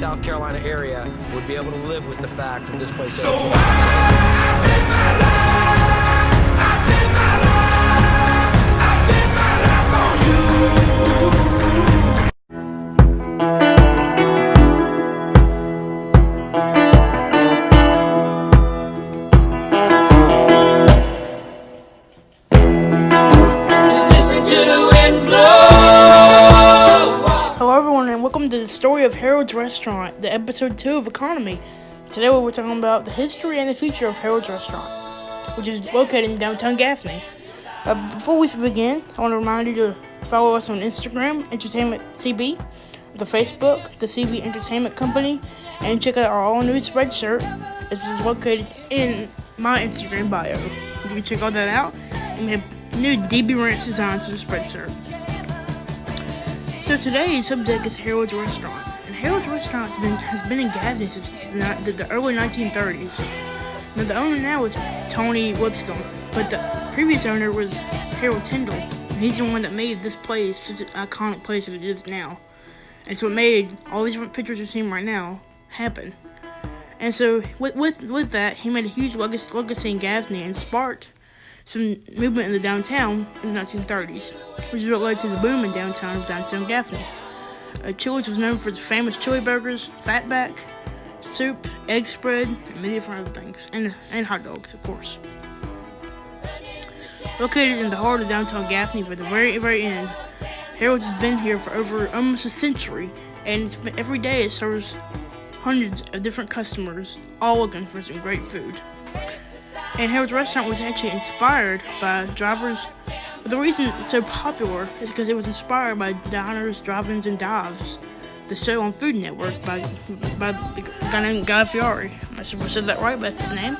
South Carolina area would be able to live with the fact that this place is. So I bet my life, I bet my life, I bet my life on you. Listen to the wind blow. Hello everyone and welcome to the story of Harold's Restaurant, the episode 2 of Economy. Today we're talking about the history and the future of Harold's Restaurant, which is located in downtown Gaffney. Before we begin, I want to remind you to follow us on Instagram, Entertainment CB, the Facebook, the CB Entertainment Company, and check out our all-new spreadshirt. This is located in my Instagram bio. You can check all that out, and we have new DB Ranch designs to the spreadshirt. So today's subject is Harold's Restaurant, and Harold's Restaurant has been in Gaffney since the early 1930s. Now the owner now is Tony Lipscomb, but the previous owner was Harold Tyndall, and he's the one that made this place such an iconic place that it is now. And so it made all these different pictures you're seeing right now happen. And so with that, he made a huge legacy in Gaffney and sparked some movement in the downtown in the 1930s, which is what led to the boom in downtown Gaffney. Chili's was known for its famous chili burgers, fatback, soup, egg spread, and many different other things, and hot dogs, of course. Located in the heart of downtown Gaffney, for the very end, Harold's has been here for over almost a century, and every day it serves hundreds of different customers, all looking for some great food. And Harold's Restaurant was actually inspired by drivers. The reason it's so popular is because it was inspired by Diners, Drive-Ins, and Dives, the show on Food Network by a guy named Guy Fieri. I'm not sure if I said that right, but that's his name.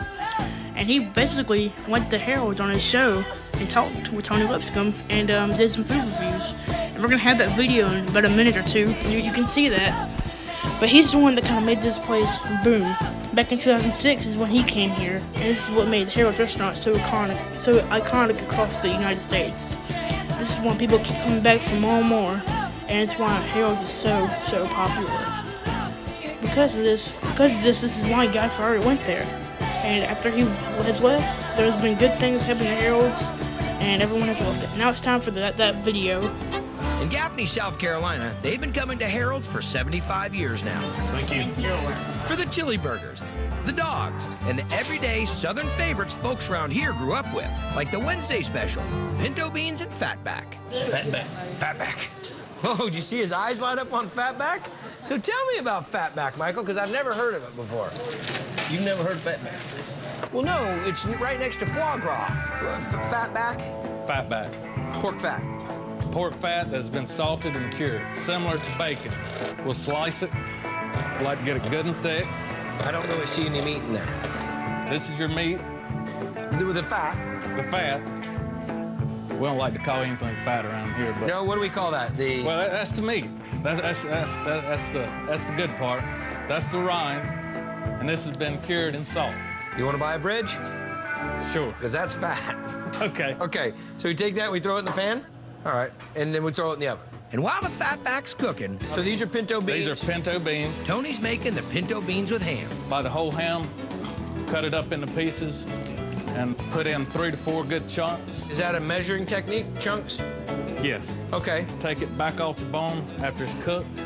And he basically went to Harold's on his show and talked with Tony Lipscomb and did some food reviews. And we're going to have that video in about a minute or two. You can see that. But he's the one that kind of made this place boom. Back in 2006 is when he came here, and this is what made Harold's Restaurant so iconic across the United States. This is when people keep coming back for more and more, and it's why Harold's is so popular. Because of this, this is why Guy Fieri went there. And after he has left, there's been good things happening at Harold's, and everyone has loved it. Now it's time for that video. In Gaffney, South Carolina, they've been coming to Harold's for 75 years now. Thank you. For the chili burgers, the dogs, and the everyday Southern favorites folks around here grew up with, like the Wednesday special, pinto beans and fatback. Fatback. Oh, did you see his eyes light up on fatback? So tell me about fatback, Michael, because I've never heard of it before. You've never heard fatback? Well, no, it's right next to foie gras. Fatback? Fatback. Pork fat. Pork fat that's been salted and cured, similar to bacon. We'll slice it. We like to get it good and thick. I don't really see any meat in there. This is your meat. The fat. The fat. We don't like to call anything fat around here, but No, what do we call that? well, that's the meat. That's the good part. That's the rind, and this has been cured in salt. You want to buy a bridge? Sure. Because that's fat. Okay. Okay, so we take that and we throw it in the pan? All right, and then we throw it in the oven. And while the fatback's cooking, so these are pinto beans? These are pinto beans. Tony's making the pinto beans with ham. Buy the whole ham, cut it up into pieces, and put in 3 to 4 good chunks. Is that a measuring technique, chunks? Yes. Okay. Take it back off the bone after it's cooked,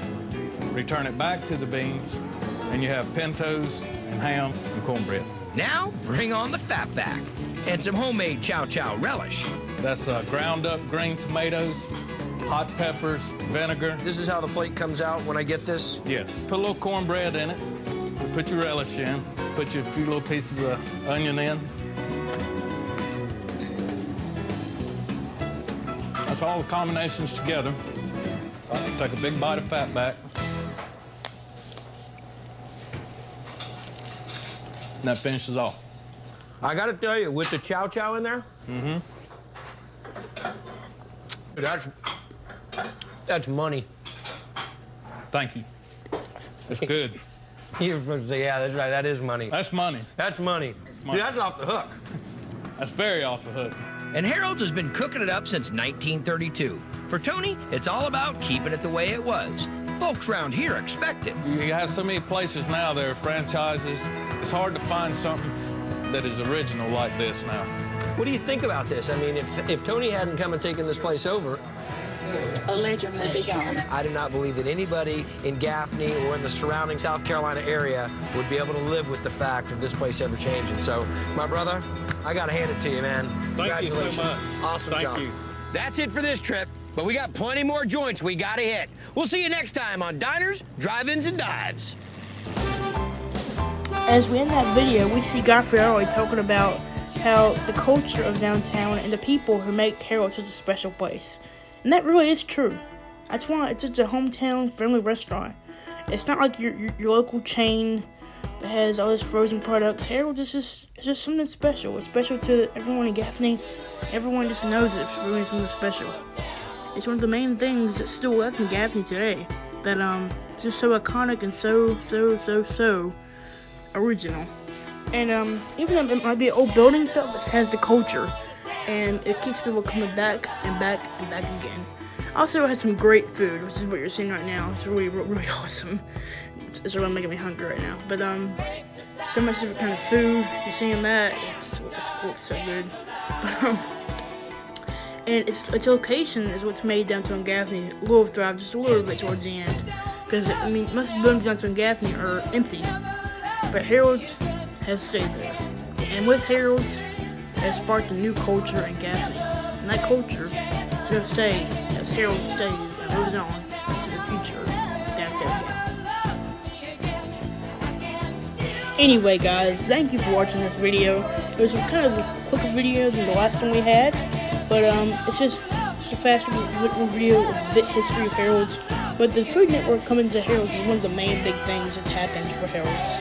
return it back to the beans, and you have pintos and ham and cornbread. Now, bring on the fatback and some homemade chow chow relish. That's ground up green tomatoes, hot peppers, vinegar. This is how the plate comes out when I get this? Yes. Put a little cornbread in it, put your relish in, put your few little pieces of onion in. That's all the combinations together. Take a big bite of fatback. And that finishes off. I gotta tell you, with the chow chow in there, that's money. Thank you. It's good. You're supposed to say, yeah, that's right, that is money. That's money. That's money. Dude, that's off the hook. That's very off the hook. And Harold's has been cooking it up since 1932. For Tony, it's all about keeping it the way it was. folks around here expect it. You have so many places now that are franchises. It's hard to find something that is original like this now. What do you think about this? I mean, if Tony hadn't come and taken this place over, A legend would be gone. I do not believe that anybody in Gaffney or in the surrounding South Carolina area would be able to live with the fact of this place ever changing. So, my brother, I got to hand it to you, man. Thank you so Congratulations. much. Awesome Thank job. you. That's it for this trip, but we got plenty more joints we gotta hit. We'll see you next time on Diners, Drive-Ins, and Dives. As we end that video, we see Godfrey Early talking about how the culture of downtown and the people who make Harold such a special place. And that really is true. That's why it's such a hometown friendly restaurant. It's not like your local chain that has all these frozen products. Harold is just something special. It's special to everyone in Gaffney. Everyone just knows it's really something special. It's one of the main things that's still left in Gaffney today. That it's just so iconic and so original. And even though it might be an old building stuff, it has the culture. And it keeps people coming back and back and back again. Also, it has some great food, which is what you're seeing right now. It's really awesome. It's really making me hungry right now. But so much different kind of food. You're seeing that. It looks so good. But and its location is what's made downtown Gaffney a little thrive just a little bit towards the end. Because I mean, most of the buildings downtown Gaffney are empty, but Harold's has stayed there. And with Harold's, it has sparked a new culture in Gaffney. And that culture is going to stay as Harold stays and moves on into the future of downtown Gaffney. Anyway, guys, thank you for watching this video. It was kind of a quicker video than the last one we had, but it's a faster review of the history of Harold's. But the Food Network coming to Harold's is one of the main big things that's happened for Harold's.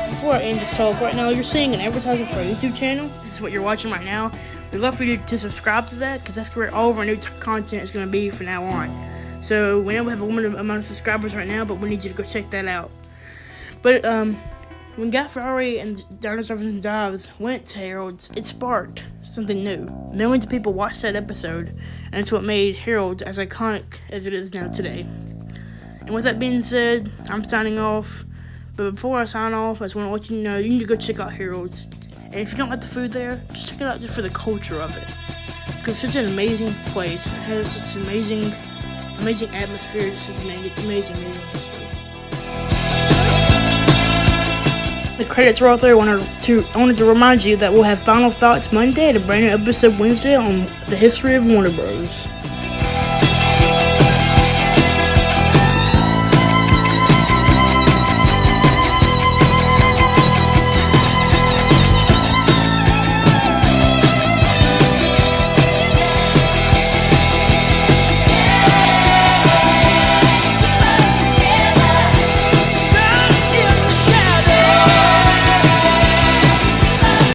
Before I end this talk, right now you're seeing an advertisement for our YouTube channel. This is what you're watching right now. We'd love for you to subscribe to that, because that's where all of our new content is going to be from now on. So we know we have a limited amount of subscribers right now, but we need you to go check that out. But when Godfrey and Diners, Drive-Ins, and Dives went to Harold's, it sparked something new. Millions of people watched that episode, and it's what made Harold's as iconic as it is now today. And with that being said, I'm signing off. But before I sign off, I just want to let you know you need to go check out Harold's. And if you don't like the food there, just check it out just for the culture of it. Because it's such an amazing place. It has such amazing atmosphere. It's just amazing history. The credits are out there. I wanted to remind you that we'll have final thoughts Monday and a brand new episode Wednesday on the history of Warner Bros.